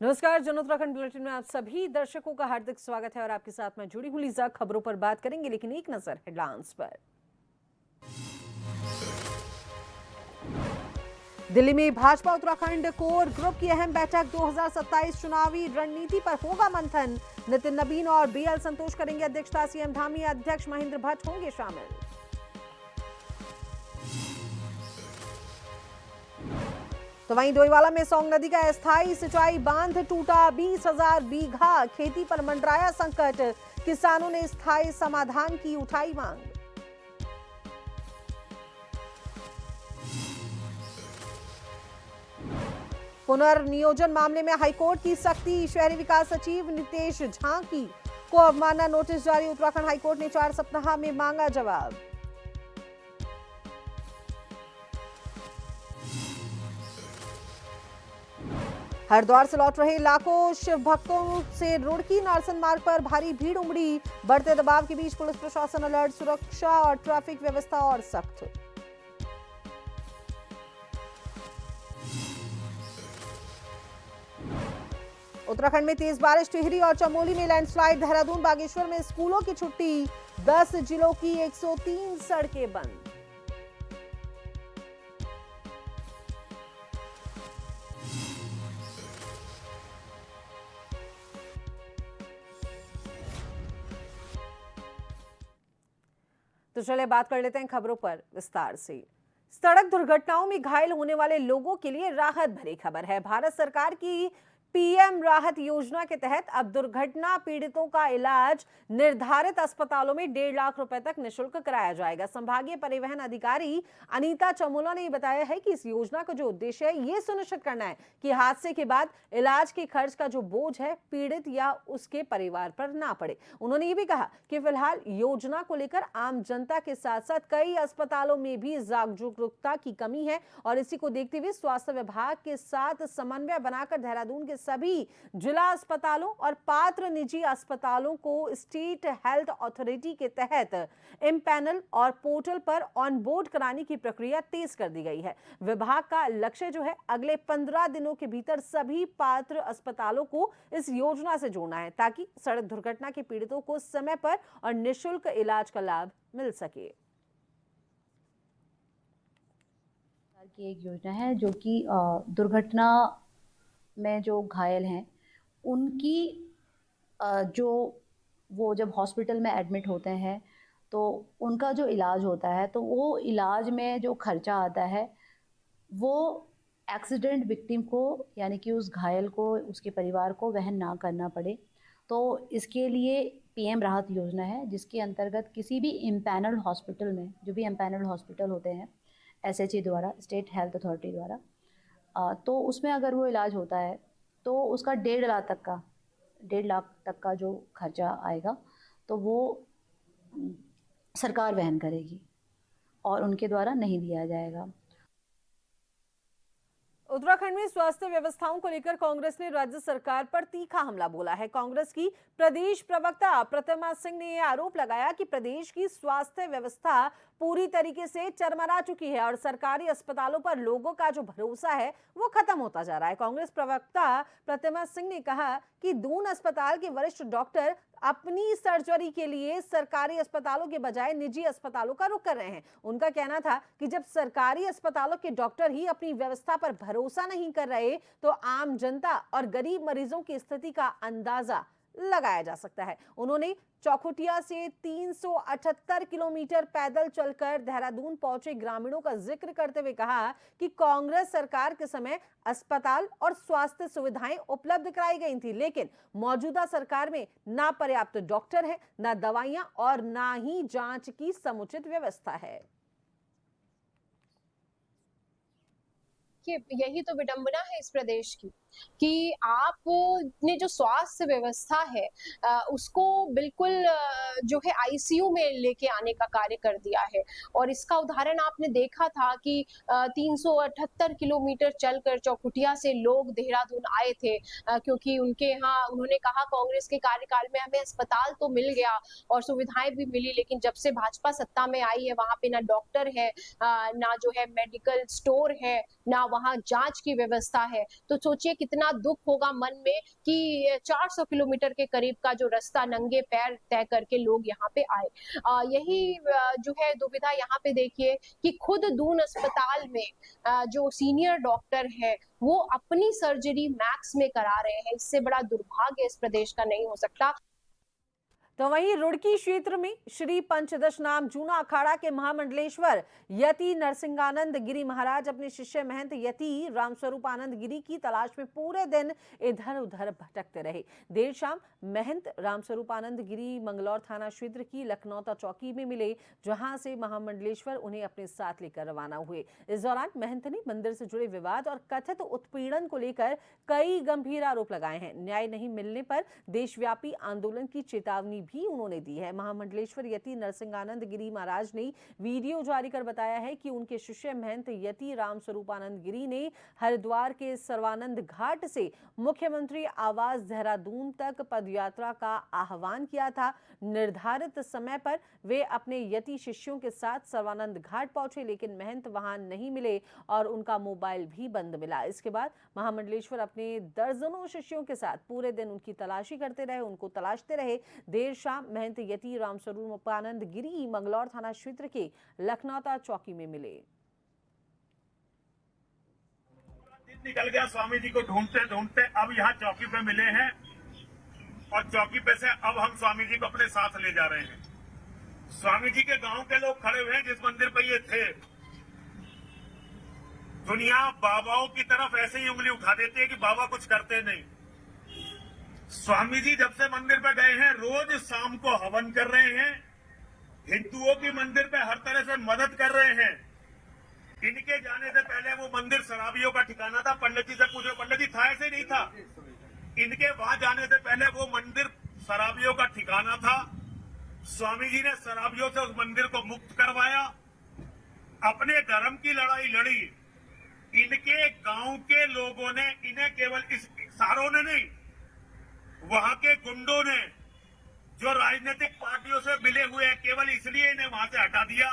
नमस्कार, जन उत्तराखंड बुलेटिन में आप सभी दर्शकों का हार्दिक स्वागत है और आपके साथ मैं जुड़ी हूं लीजा। खबरों पर बात करेंगे, लेकिन एक नजर हेडलाइंस पर। दिल्ली में भाजपा उत्तराखंड कोर ग्रुप की अहम बैठक। 2027 चुनावी रणनीति पर होगा मंथन। नितिन नवीन और बीएल संतोष करेंगे अध्यक्षता। सीएम धामी अध्यक्ष महेंद्र भट्ट होंगे शामिल। तो वहीं डोईवाला में सोंग नदी का अस्थायी सिंचाई बांध टूटा। 20,000 बीघा खेती पर मंडराया संकट। किसानों ने स्थायी समाधान की उठाई मांग। पुनर्नियोजन मामले में हाईकोर्ट की सख्ती। शहरी विकास सचिव नितेश झांकी को अवमानना नोटिस जारी। उत्तराखंड हाईकोर्ट ने 4 सप्ताह में मांगा जवाब। हरिद्वार से लौट रहे लाखों शिव भक्तों से रुड़की नारसन मार्ग पर भारी भीड़ उमड़ी। बढ़ते दबाव के बीच पुलिस प्रशासन अलर्ट। सुरक्षा और ट्रैफिक व्यवस्था और सख्त। उत्तराखंड में तेज बारिश। टिहरी और चमोली में लैंडस्लाइड। देहरादून बागेश्वर में स्कूलों की छुट्टी। 10 जिलों की 103 सड़कें बंद। तो चलिए बात कर लेते हैं खबरों पर विस्तार से। सड़क दुर्घटनाओं में घायल होने वाले लोगों के लिए राहत भरी खबर है। भारत सरकार की पीएम राहत योजना के तहत अब दुर्घटना पीड़ितों का इलाज निर्धारित अस्पतालों में 1.5 लाख रुपए तक निःशुल्क कराया जाएगा। संभागीय परिवहन अधिकारी अनीता चमोला ने बताया है कि इस योजना का जो उद्देश्य है, ये सुनिश्चित करना है कि हादसे के बाद इलाज के खर्च का जो बोझ है पीड़ित या उसके परिवार पर ना पड़े। उन्होंने ये भी कहा कि फिलहाल योजना को लेकर आम जनता के साथ साथ कई अस्पतालों में भी जागरूकता की कमी है और इसी को देखते हुए स्वास्थ्य विभाग के साथ समन्वय बनाकर देहरादून के सभी जिला अस्पतालों और पात्र निजी अस्पतालों को स्टेट हेल्थ अथॉरिटी के तहत इम्पैनल और पोर्टल पर ऑन बोर्ड कराने की प्रक्रिया तेज कर दी गई है। विभाग का लक्ष्य जो है अगले 15 दिनों के भीतर सभी पात्र अस्पतालों को इस योजना से जोड़ना है ताकि सड़क दुर्घटना के पीड़ितों को समय पर और निःशुल्क इलाज का लाभ मिल सके। की एक योजना है जो कि दुर्घटना में जो घायल हैं उनकी जो वो जब हॉस्पिटल में एडमिट होते हैं तो उनका जो इलाज होता है तो वो इलाज में जो खर्चा आता है वो एक्सीडेंट विक्टिम को यानी कि उस घायल को उसके परिवार को वहन ना करना पड़े। तो इसके लिए पीएम राहत योजना है जिसके अंतर्गत किसी भी इम्पैनल्ड हॉस्पिटल में, जो भी इम्पैनल्ड हॉस्पिटल होते हैं एसएचए द्वारा, स्टेट हेल्थ अथॉरिटी द्वारा, तो उसमें अगर वो इलाज होता है तो उसका 1.5 लाख तक का जो खर्चा आएगा तो वो सरकार वहन करेगी और उनके द्वारा नहीं दिया जाएगा। उत्तराखंड में स्वास्थ्य व्यवस्थाओं को लेकर कांग्रेस ने राज्य सरकार पर तीखा हमला बोला है। कांग्रेस की प्रदेश प्रवक्ता प्रतिमा सिंह ने यह आरोप लगाया कि प्रदेश की स्वास्थ्य व्यवस्था पूरी तरीके से चरमरा चुकी है और सरकारी अस्पतालों पर लोगों का जो भरोसा है वो खत्म होता जा रहा है। कांग्रेस प्रवक्ता प्रतिमा सिंह ने कहा कि दून अस्पताल के वरिष्ठ डॉक्टर अपनी सर्जरी के लिए सरकारी अस्पतालों के बजाय निजी अस्पतालों का रुख कर रहे हैं। उनका कहना था कि जब सरकारी अस्पतालों के डॉक्टर ही अपनी व्यवस्था पर भरोसा नहीं कर रहे तो आम जनता और गरीब मरीजों की स्थिति का अंदाजा लगाया जा सकता है। उन्होंने चौखुटिया से 378 किलोमीटर पैदल चलकर देहरादून पहुंचे ग्रामीणों का जिक्र करते हुए कहा कि कांग्रेस सरकार के समय अस्पताल और स्वास्थ्य सुविधाएं उपलब्ध कराई गई थी, लेकिन मौजूदा सरकार में ना पर्याप्त डॉक्टर है, ना दवाइयां और ना ही जांच की समुचित व्यवस्था है। कि यही तो विडंबना है इस प्रदेश की कि आपने जो स्वास्थ्य व्यवस्था है उसको बिल्कुल जो है आईसीयू में लेके आने का कार्य कर दिया है। और इसका उदाहरण आपने देखा था कि 378 किलोमीटर चलकर चौखुटिया से लोग देहरादून आए थे क्योंकि उनके यहाँ उन्होंने कहा कांग्रेस के कार्यकाल में हमें अस्पताल तो मिल गया और सुविधाएं भी मिली, लेकिन जब से भाजपा सत्ता में आई है वहां पे ना डॉक्टर है, ना जो है मेडिकल स्टोर है, ना वहां जांच की व्यवस्था है, तो सोचिए कितना दुख होगा मन में कि 400 किलोमीटर के करीब का जो रास्ता नंगे पैर तय करके लोग यहाँ पे आए। यही जो है दुविधा यहाँ पे देखिए कि खुद दून अस्पताल में जो सीनियर डॉक्टर है वो अपनी सर्जरी मैक्स में करा रहे हैं। इससे बड़ा दुर्भाग्य इस प्रदेश का नहीं हो सकता। तो वहीं रुड़की क्षेत्र में श्री पंचदश नाम जूना अखाड़ा के महामंडलेश्वर यति नरसिंहानंद गिरी महाराज अपने शिष्य महंत यति रामस्वरूप आनंद गिरी की तलाश में पूरे दिन इधर उधर भटकते रहे। देर शाम महंत रामस्वरूप आनंद गिरी मंगलौर थाना क्षेत्र की लखनौता चौकी में मिले, जहां से महामंडलेश्वर उन्हें अपने साथ लेकर रवाना हुए। इस दौरान महंत ने मंदिर से जुड़े विवाद और कथित उत्पीड़न को लेकर कई गंभीर आरोप लगाए हैं। न्याय नहीं मिलने पर देशव्यापी आंदोलन की चेतावनी भी उन्होंने दी है। महामंडलेश्वर यति नरसिंहानंद गिरी महाराज ने वीडियो जारी कर बताया है कि उनके शिष्य महंत यति रामस्वरूपानंद गिरी ने हरिद्वार के सर्वानंद घाट से मुख्यमंत्री आवास देहरादून तक पदयात्रा का आह्वान किया था। निर्धारित समय पर वे अपने यति शिष्यों के साथ सर्वानंद घाट पहुंचे, लेकिन महंत वहां नहीं मिले और उनका मोबाइल भी बंद मिला। इसके बाद महामंडलेश्वर अपने दर्जनों शिष्यों के साथ पूरे दिन उनकी तलाशी करते रहे, उनको तलाशते रहे। देर शाम महंत यति रामस्वरूपानंद गिरी मंगलौर थाना क्षेत्र के लखनौता चौकी में मिले। निकल गया, स्वामी जी को ढूंढते ढूंढते अब यहाँ चौकी पे मिले हैं और चौकी पे से अब हम स्वामी जी को अपने साथ ले जा रहे हैं। स्वामी जी के गांव के लोग खड़े हुए हैं जिस मंदिर पे ये थे। दुनिया बाबाओं की तरफ ऐसे ही उंगली उठा देती है कि बाबा कुछ करते नहीं। स्वामी जी जब से मंदिर पे गए हैं रोज शाम को हवन कर रहे हैं, हिंदुओं की मंदिर पे हर तरह से मदद कर रहे हैं। इनके जाने से पहले वो मंदिर शराबियों का ठिकाना था। पंडित जी से पूछो, पंडित जी था ऐसे नहीं था। इनके वहां जाने से पहले वो मंदिर शराबियों का ठिकाना था। स्वामी जी ने शराबियों से उस मंदिर को मुक्त करवाया, अपने धर्म की लड़ाई लड़ी। इनके गांव के लोगों ने इन्हें केवल इस सारों ने नहीं, वहां के गुंडों ने जो राजनीतिक पार्टियों से मिले हुए हैं केवल इसलिए इन्हें वहां से हटा दिया।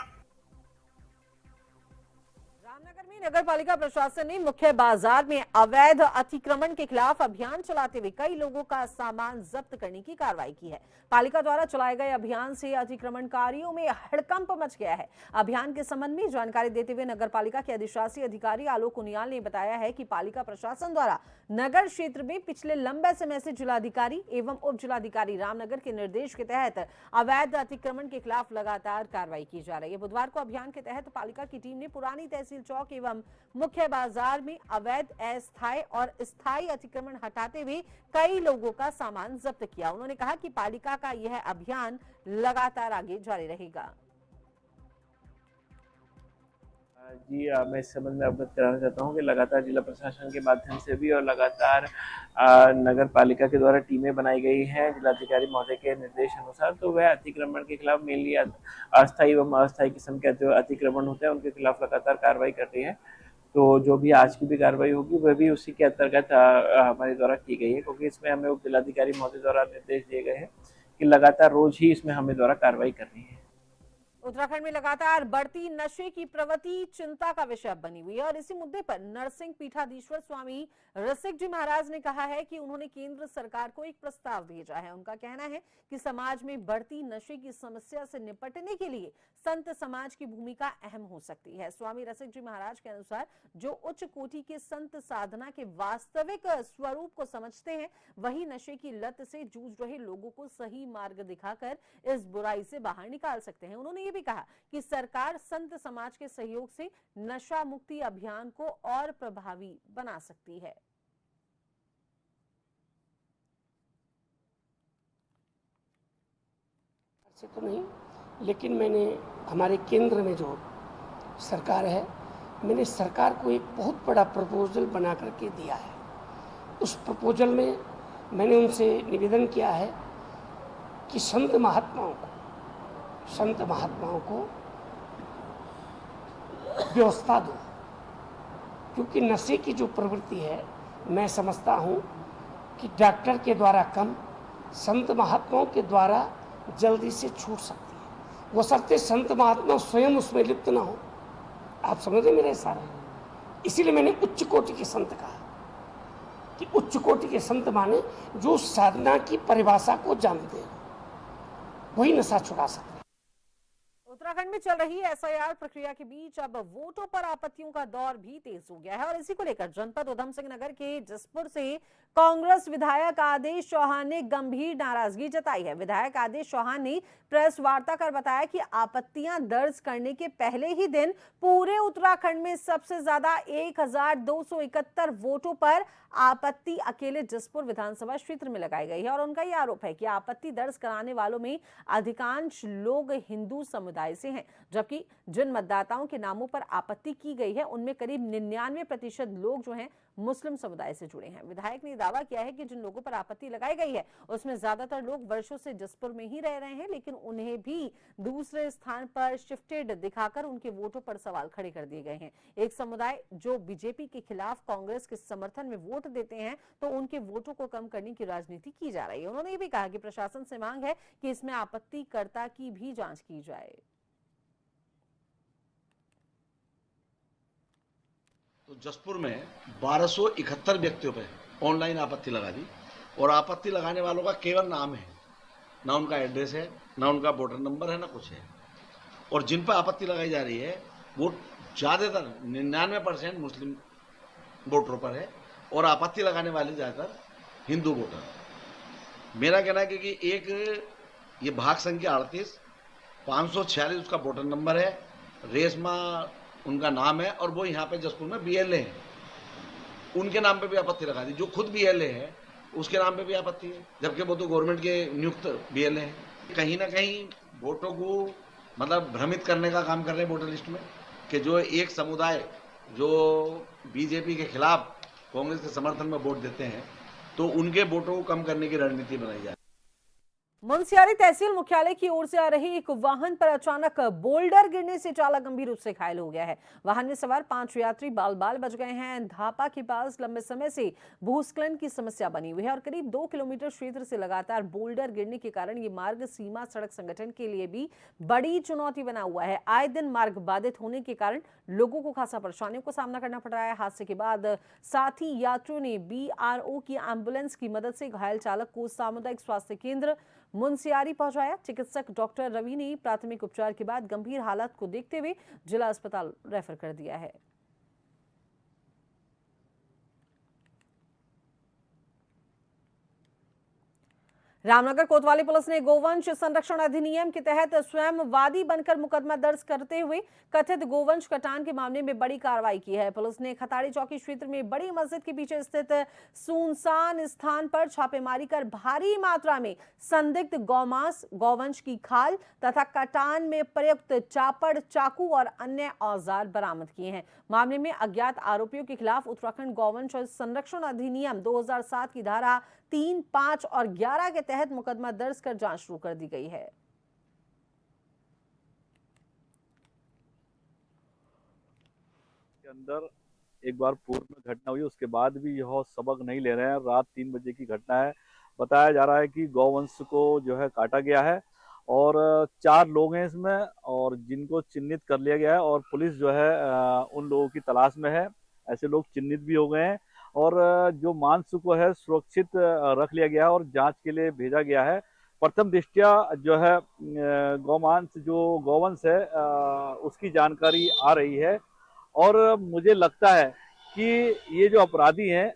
रामनगर में नगर पालिका प्रशासन ने मुख्य बाजार में अवैध अतिक्रमण के खिलाफ अभियान चलाते हुए कई लोगों का सामान जब्त करने की कार्रवाई की है। पालिका द्वारा चलाए गए अभियान से अतिक्रमणकारियों में हड़कंप मच गया है। अभियान के संबंध में जानकारी देते हुए नगर पालिका के अधिशासी अधिकारी आलोक उनियाल ने बताया है कि पालिका प्रशासन द्वारा नगर क्षेत्र में पिछले लंबे समय से जिलाधिकारी एवं उप जिलाधिकारी रामनगर के निर्देश के तहत अवैध अतिक्रमण के खिलाफ लगातार कार्रवाई की जा रही है। बुधवार को अभियान के तहत पालिका की टीम ने पुरानी तहसील चौक एवं मुख्य बाजार में अवैध अस्थायी और स्थायी अतिक्रमण हटाते हुए कई लोगों का सामान जब्त किया। उन्होंने कहा कि पालिका का यह अभियान लगातार आगे जारी रहेगा। जी मैं इस संबंध में अवगत कराना चाहता हूँ कि लगातार जिला प्रशासन के माध्यम से भी और लगातार नगर पालिका के द्वारा टीमें बनाई गई हैं जिलाधिकारी महोदय के निर्देश अनुसार। तो वह अतिक्रमण के खिलाफ मेनली अस्थायी एवं अस्थायी किस्म के जो अतिक्रमण होते हैं उनके खिलाफ लगातार कार्रवाई कर रही है। तो जो भी आज की भी कार्रवाई होगी वह भी उसी के अंतर्गत हमारे द्वारा की गई है, क्योंकि इसमें हमें उप जिलाधिकारी महोदय द्वारा निर्देश दिए गए हैं कि लगातार रोज ही इसमें हमें द्वारा कार्रवाई करनी है। उत्तराखंड में लगातार बढ़ती नशे की प्रवृत्ति चिंता का विषय बनी हुई है और इसी मुद्दे पर नरसिंह पीठाधीश्वर स्वामी रसिक जी महाराज ने कहा है कि उन्होंने केंद्र सरकार को एक प्रस्ताव भेजा है। उनका कहना है कि समाज में बढ़ती नशे की समस्या से निपटने के लिए संत समाज की भूमिका अहम हो सकती है। स्वामी रसिक जी महाराज के अनुसार जो उच्च कोटि के संत साधना के वास्तविक स्वरूप को समझते हैं वही नशे की लत से जूझ रहे लोगों को सही मार्ग दिखाकर इस बुराई से बाहर निकाल सकते हैं। उन्होंने भी कहा कि सरकार संत समाज के सहयोग से नशा मुक्ति अभियान को और प्रभावी बना सकती है। से तो नहीं, लेकिन मैंने हमारे केंद्र में जो सरकार है, मैंने सरकार को एक बहुत बड़ा प्रपोजल बना करके दिया है। उस प्रपोजल में मैंने उनसे निवेदन किया है कि संत महात्माओं को व्यवस्था दो, क्योंकि नशे की जो प्रवृत्ति है मैं समझता हूँ कि डॉक्टर के द्वारा कम, संत महात्माओं के द्वारा जल्दी से छूट सकती है। वो शर्ते संत महात्मा स्वयं उसमें लिप्त ना हो। आप समझ रहे मेरे सारे। इसीलिए मैंने उच्च कोटि के संत कहा कि उच्च कोटि के संत माने जो साधना की परिभाषा को जानते हैं, वही नशा छुड़ा सकते हैं। उत्तराखंड में चल रही एसआईआर प्रक्रिया के बीच अब वोटों पर आपत्तियों का दौर भी तेज हो गया है और इसी को लेकर जनपद उधम सिंह नगर के जसपुर से कांग्रेस विधायक आदेश चौहान ने गंभीर नाराजगी जताई है। विधायक आदेश चौहान ने प्रेस वार्ता कर बताया कि आपत्तियां दर्ज करने के पहले ही दिन पूरे उत्तराखंड में सबसे ज्यादा 1271 वोटों पर आपत्ति अकेले जसपुर विधानसभा क्षेत्र में लगाई गई है और उनका यह आरोप है कि आपत्ति दर्ज कराने वालों में अधिकांश लोग हिंदू समुदाय से हैं, जबकि जिन मतदाताओं के नामों पर आपत्ति की गई है उनमें करीब 99% लोग जो हैं मुस्लिम समुदाय से जुड़े हैं। विधायक ने दावा किया है कि जिन लोगों पर आपत्ति लगाई गई है उसमें ज्यादातर लोग वर्षों से जसपुर में ही रह रहे हैं, लेकिन उन्हें भी दूसरे स्थान पर शिफ्टेड दिखाकर उनके वोटों पर सवाल खड़े कर दिए गए हैं। एक समुदाय जो बीजेपी के खिलाफ कांग्रेस के समर्थन में वोट देते हैं तो उनके वोटों को कम करने की राजनीति की जा रही है। उन्होंने ये भी कहा कि प्रशासन से मांग है कि इसमें आपत्तिकर्ता की भी जांच की जाए। तो जसपुर में 1271 व्यक्तियों पर ऑनलाइन आपत्ति लगा दी और आपत्ति लगाने वालों का केवल नाम है, ना उनका एड्रेस है, ना उनका वोटर नंबर है, ना कुछ है। और जिन पर आपत्ति लगाई जा रही है वो ज़्यादातर 99% मुस्लिम वोटरों पर है और आपत्ति लगाने वाले ज़्यादातर हिंदू वोटर। मेरा कहना है कि एक ये भाग संख्या 38 546 उसका वोटर नंबर है, रेशमा उनका नाम है और वो यहाँ पे जसपुर में बीएलए है, उनके नाम पे भी आपत्ति लगा दी। जो खुद बीएलए है उसके नाम पे भी आपत्ति है, जबकि वो तो गवर्नमेंट के नियुक्त बीएलए हैं। कहीं ना कहीं वोटों को मतलब भ्रमित करने का काम कर रहे हैं वोटर लिस्ट में, कि जो एक समुदाय जो बीजेपी के खिलाफ कांग्रेस के समर्थन में वोट देते हैं तो उनके वोटों को कम करने की रणनीति बनाई जाए। मुनस्यारी तहसील मुख्यालय की ओर से आ रही एक वाहन पर अचानक बोल्डर गिरने से चालक गंभीर रूप से घायल हो गया है। वाहन में सवार 5 यात्री बाल बाल बच गए हैं। धापा के पास लंबे समय से भूस्खलन की समस्या बनी हुई है और करीब 2 किलोमीटर क्षेत्र से लगातार बोल्डर गिरने के कारण ये मार्ग सीमा सड़क संगठन के लिए भी बड़ी चुनौती बना हुआ है। आए दिन मार्ग बाधित होने के कारण लोगों को खासा परेशानियों का सामना करना पड़ रहा है। हादसे के बाद साथी यात्रियों ने बीआरओ की एम्बुलेंस की मदद से घायल चालक को सामुदायिक स्वास्थ्य केंद्र मुनस्यारी पहुंचाया। चिकित्सक डॉक्टर रवि ने प्राथमिक उपचार के बाद गंभीर हालत को देखते हुए जिला अस्पताल रेफर कर दिया है। रामनगर कोतवाली पुलिस ने गोवंश संरक्षण अधिनियम के तहत स्वयं वादी बनकर मुकदमा दर्ज करते हुए कथित गोवंश कटान के मामले में बड़ी कार्रवाई की है। पुलिस ने खताड़ी चौकी क्षेत्र में बड़ी मस्जिद के पीछे स्थित सुनसान स्थान पर छापेमारी कर भारी मात्रा में संदिग्ध गौमांस, गोवंश की खाल तथा कटान में प्रयुक्त चापड़, चाकू और अन्य औजार बरामद किए हैं। मामले में अज्ञात आरोपियों के खिलाफ उत्तराखंड गौवंश संरक्षण अधिनियम 2007 की धारा 3, 5 और 11 के तहत मुकदमा दर्ज कर जांच शुरू कर दी गई है। के अंदर एक बार पूर्व में घटना हुई, उसके बाद भी यह सबक नहीं ले रहे हैं। रात 3 बजे की घटना है। बताया जा रहा है कि गौवंश को जो है काटा गया है और 4 लोग हैं इसमें और जिनको चिन्हित कर लिया गया है और पुलिस जो है उन लोगों की तलाश में है। ऐसे लोग चिन्हित भी हो गए हैं और जो मांस को है सुरक्षित रख लिया गया है और जांच के लिए भेजा गया है। प्रथम दृष्टया जो है गौमांस जो गौवंश है उसकी जानकारी आ रही है और मुझे लगता है कि ये जो अपराधी हैं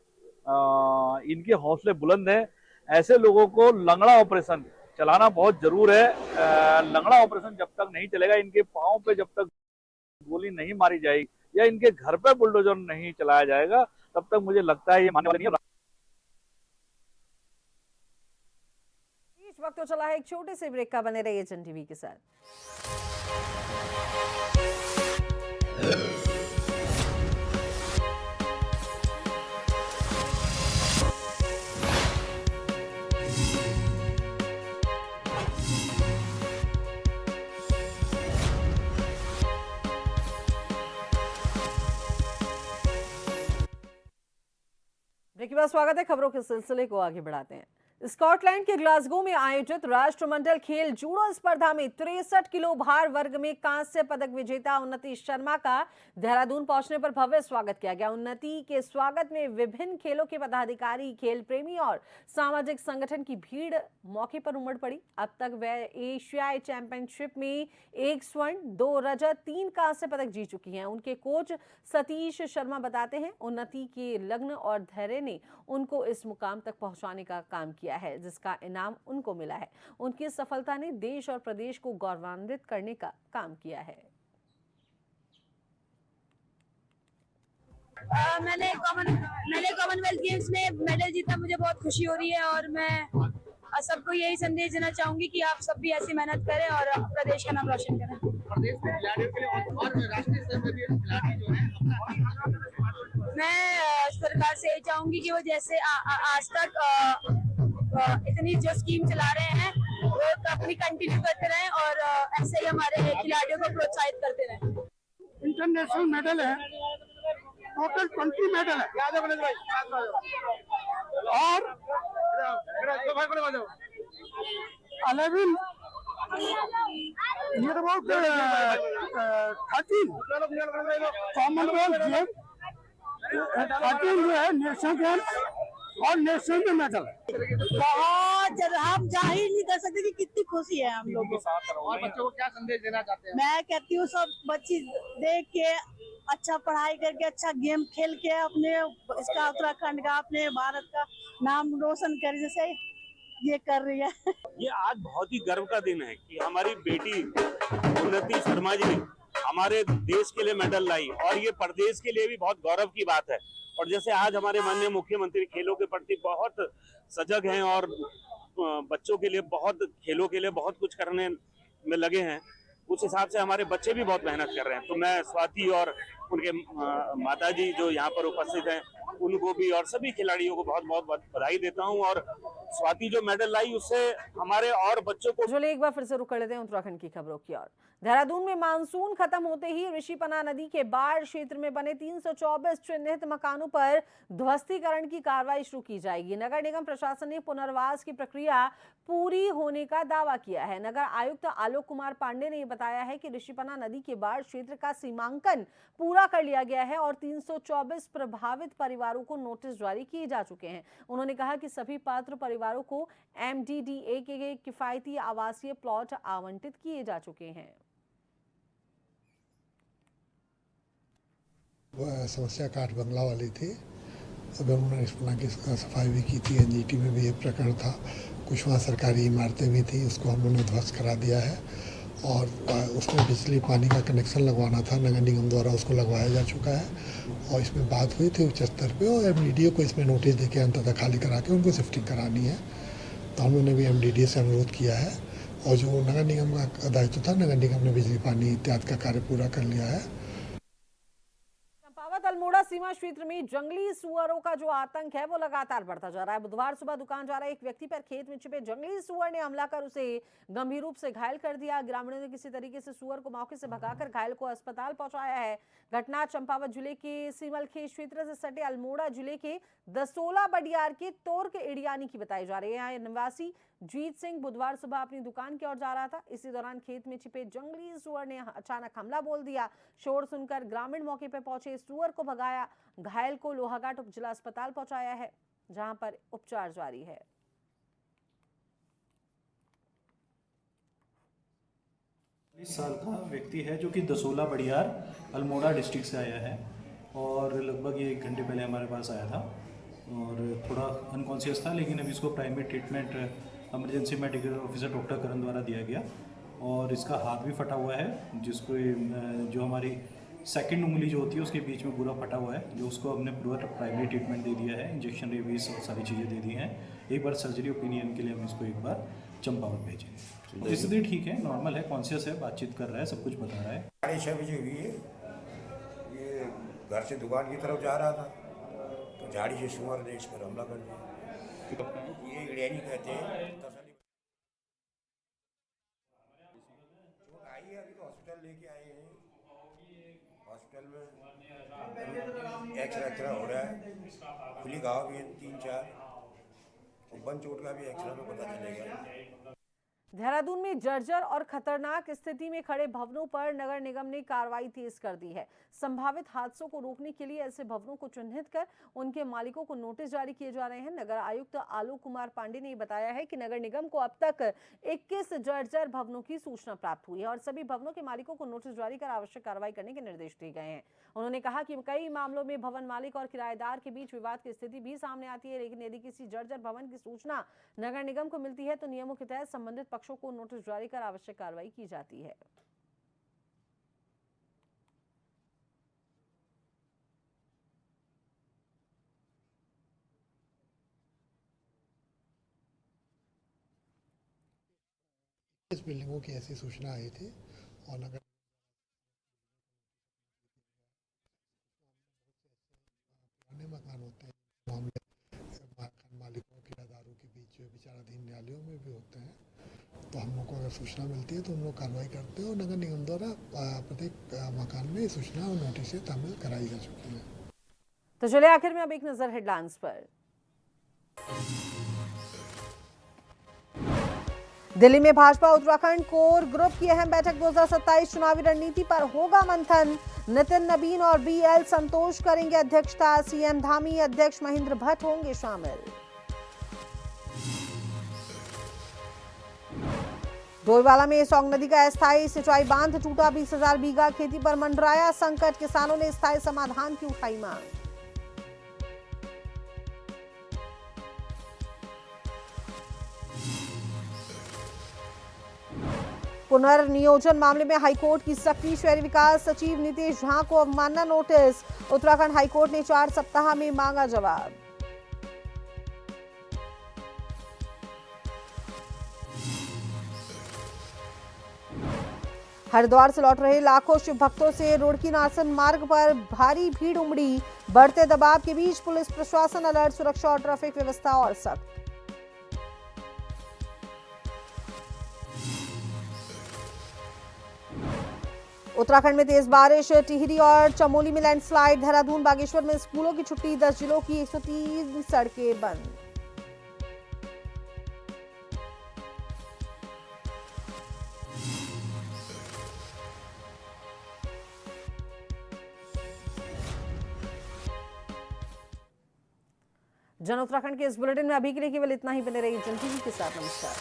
इनके हौसले बुलंद हैं। ऐसे लोगों को लंगड़ा ऑपरेशन चलाना बहुत जरूर है। लंगड़ा ऑपरेशन जब तक नहीं चलेगा, इनके पाँव पे जब तक गोली नहीं मारी जाएगी या इनके घर पे बुलडोजर नहीं चलाया जाएगा, तब तक मुझे लगता है ये मानने वाला नहीं है। इस वक्त तो चला है एक छोटे से ब्रेक का, बने रहिए जन टीवी के साथ। ब्रेक के बाद स्वागत है। खबरों के सिलसिले को आगे बढ़ाते हैं। स्कॉटलैंड के ग्लासगो में आयोजित राष्ट्रमंडल खेल जूडो स्पर्धा में 63 किलो भार वर्ग में कांस्य पदक विजेता उन्नति शर्मा का देहरादून पहुंचने पर भव्य स्वागत किया गया। उन्नति के स्वागत में विभिन्न खेलों के पदाधिकारी, खेल प्रेमी और सामाजिक संगठन की भीड़ मौके पर उमड़ पड़ी। अब तक वह एशियाई चैंपियनशिप में 1 स्वर्ण, 2 रजत, 3 कांस्य पदक जीत चुकी हैं। उनके कोच सतीश शर्मा बताते हैं, उन्नति के लग्न और धैर्य ने उनको इस मुकाम तक पहुंचाने का काम किया है, जिसका इनाम उनको मिला है। उनकी सफलता ने देश और प्रदेश को गौरवान्वित करने का काम किया है। मैंने कॉमनवेल्थ गेम्स में मेडल जीता, मुझे बहुत खुशी हो रही है और मैं सबको यही संदेश देना चाहूंगी कि आप सब भी ऐसी मेहनत करें और प्रदेश का नाम रोशन करें। प्रदेश में खिलाड़ियों के लिए और राष्ट्रीय स्तर पर भी खिलाड़ी जो है, मैं सरकार से यही चाहूंगी कि वो जैसे आज तक इतनी जो स्कीम चला रहे हैं वो अपनी कंटिन्यू करते रहें और ऐसे ही हमारे खिलाड़ियों को प्रोत्साहित करते रहें। इंटरनेशनल मेडल है, टोटल 20 मेडल है और 11 नियर अबाउट 13 कॉमनवेल्थ गेम, 13 जो है नेशनल गेम और नेशनल में मेडल। बहुत हम जाहिर नहीं कर सकते कि कितनी खुशी है हम लोगों को। और बच्चों को क्या संदेश देना चाहते हैं? मैं कहती हूँ सब बच्चे देख के अच्छा पढ़ाई करके अच्छा गेम खेल के अपने इसका उत्तराखंड का अपने भारत का नाम रोशन करे जैसे ये कर रही है। ये आज बहुत ही गर्व का दिन है कि हमारी बेटी उन्नति शर्मा जी हमारे देश के लिए मेडल लाई और ये प्रदेश के लिए भी बहुत गौरव की बात है। और जैसे आज हमारे माननीय मुख्यमंत्री खेलों के प्रति बहुत सजग हैं और बच्चों के लिए खेलों के लिए बहुत कुछ करने में लगे हैं, उस हिसाब से हमारे बच्चे भी बहुत मेहनत कर रहे हैं। तो मैं स्वाति और उनके माताजी जो यहाँ पर उपस्थित हैं उनको भी और सभी खिलाड़ियों को बहुत बहुत बधाई देता हूँ। और स्वाति जो मेडल लाई उससे हमारे और बच्चों को। चलिए एक बार फिर से रुक कर लेते हैं उत्तराखंड की खबरों की ओर। देहरादून में मानसून खत्म होते ही ऋषिपना नदी के बाढ़ क्षेत्र में बने 324 चिन्हित मकानों पर ध्वस्तीकरण की कार्रवाई शुरू की जाएगी। नगर निगम प्रशासन ने पुनर्वास की प्रक्रिया पूरी होने का दावा किया है। नगर आयुक्त आलोक कुमार पांडे ने बताया है कि ऋषिपना नदी के बाढ़ क्षेत्र का सीमांकन पूरा कर लिया गया है और 324 प्रभावित परिवारों को नोटिस जारी किए जा चुके हैं। उन्होंने कहा कि सभी पात्र परिवारों को MDDA के किफायती आवासीय प्लॉट आवंटित किए जा चुके हैं। समस्या काठ बंगला वाली थी, अब उन्होंने रिस्पना की सफाई भी की थी। NGT में भी ये प्रकरण था, कुछ वहाँ सरकारी इमारतें भी थी, उसको हम लोगों ने ध्वस्त करा दिया है और उसमें बिजली पानी का कनेक्शन लगवाना था, नगर निगम द्वारा उसको लगवाया जा चुका है। और इसमें बात हुई थी उच्च स्तर पे और MDDA को इसमें नोटिस देके अंततः खाली करा के उनको शिफ्टिंग करानी है। तो हम लोगों ने भी MDDA से अनुरोध किया है और जो नगर निगम का दायित्व था, नगर निगम ने बिजली पानी इत्यादि का कार्य पूरा कर लिया है। चंपावत अल्मोड़ा सीमा क्षेत्र में जंगली सुअरों का जो आतंक है वो लगातार बढ़ता जा रहा है। बुधवार सुबह दुकान जा रहा एक व्यक्ति पर खेत में छिपे जंगली सुअर ने हमला कर उसे गंभीर रूप से घायल कर दिया। ग्रामीणों ने किसी तरीके से सुअर को मौके से भगाकर घायल को अस्पताल पहुंचाया है। घटना चंपावत जिले के सीमलखेत क्षेत्र से सटे अल्मोड़ा जिले के दसोला बडियार के तोर्क एडियानी की बताई जा रही है। यहाँ निवासी जीत सिंह बुधवार सुबह अपनी दुकान की ओर जा रहा था। इसी दौरान खेत में छिपे जंगली सुअर ने अचानक हमला बोल दिया। शोर सुनकर ग्रामीण मौके पर पहुंचे, सुअर को भगाया, घायल को लोहाघाट उप जिला अस्पताल पहुंचाया है, जहां पर उपचार जारी है। इस साल का व्यक्ति है जो कि दसोला बडियार अल्मोड़ा डिस्ट्रिक्ट से आया है और लगभग ये 1 घंटे पहले हमारे पास आया था और थोड़ा अनकॉन्शियस था, लेकिन अभी इसको primary treatment emergency medical officer doctor Karan द्वारा दिया गया और इसका हाथ भी फटा हुआ है, जिसको जो हमारी सेकंड उंगली जो होती है उसके बीच में पूरा फटा हुआ है, जो उसको हमने पूरा प्राइमरी ट्रीटमेंट दे दिया है, इंजेक्शन रेबीज और सारी चीज़ें दे दी हैं। एक बार सर्जरी ओपिनियन के लिए हम इसको एक बार चंपावत भेजें। स्थिति ठीक है, नॉर्मल है, कॉन्शियस है, बातचीत कर रहा है, सब कुछ बता रहा है। 6:30 बजे हुई है, ये घर से दुकान की तरफ जा रहा था तो झाड़ी से सुअर ने इस पर हमला कर दिया। ये एडियानी कहते हैं। आई है, अभी तो हॉस्पिटल लेके आए हैं, हॉस्पिटल में एक्सरे हो रहा है, खुली घाव भी है 3-4, तो बन चोट का भी एक्सरे में पता चलेगा। देहरादून में जर्जर और खतरनाक स्थिति में खड़े भवनों पर नगर निगम ने कार्रवाई तेज कर दी है। संभावित हादसों को रोकने के लिए ऐसे भवनों को चिन्हित कर उनके मालिकों को नोटिस जारी किए जा रहे हैं। नगर आयुक्त आलोक कुमार पांडे ने बताया है कि नगर निगम को अब तक 21 जर्जर भवनों की सूचना प्राप्त हुई है और सभी भवनों के मालिकों को नोटिस जारी कर आवश्यक कार्रवाई करने के निर्देश दिए गए हैं। उन्होंने कहा कि कई मामलों में भवन मालिक और किराएदार के बीच विवाद की स्थिति भी सामने आती है, लेकिन यदि किसी जर्जर भवन की सूचना नगर निगम को मिलती है तो नियमों के तहत संबंधित पक्षों को नोटिस जारी कर आवश्यक कार्रवाई की जाती है। इस बिल्डिंगों की ऐसी सूचना आई थी और नगर पुराने मकान होते हैं, मामले मकान मालिकों किराएदारों के बीच विचाराधीन न्यायालयों में भी होते हैं, तो हम लोग को अगर सूचना मिलती है तो हम लोग कार्रवाई करते हैं और नगर निगम द्वारा प्रत्येक मकान में सूचना और नोटिस तामील कराई जा चुकी है। तो चलिए आखिर में अब एक नजर हेडलाइंस पर। दिल्ली में भाजपा उत्तराखंड कोर ग्रुप की अहम बैठक 2027 चुनावी रणनीति पर होगा मंथन। नितिन नवीन और बीएल संतोष करेंगे अध्यक्षता। सीएम धामी, अध्यक्ष महेंद्र भट्ट होंगे शामिल। डोईवाला में सौंग नदी का अस्थायी सिंचाई बांध टूटा, 20,000 बीघा खेती पर मंडराया संकट। किसानों ने स्थायी समाधान की उठाई मांग। पुनर्नियोजन मामले में हाईकोर्ट की सख्ती, शहरी विकास सचिव नितेश झा को अवमानना नोटिस। उत्तराखंड हाईकोर्ट ने 4 सप्ताह में मांगा जवाब। हरिद्वार से लौट रहे लाखों शिव भक्तों से रुड़की नासन मार्ग पर भारी भीड़ उमड़ी। बढ़ते दबाव के बीच पुलिस प्रशासन अलर्ट, सुरक्षा और ट्रैफिक व्यवस्था और सख्त। उत्तराखंड में तेज बारिश, टिहरी और चमोली में लैंडस्लाइड। देहरादून, बागेश्वर में स्कूलों की छुट्टी, 10 जिलों की 103 सड़कें बंद। जन उत्तराखंड के इस बुलेटिन में अभी के लिए केवल इतना ही। बने रहिए जन टीवी के साथ। नमस्कार।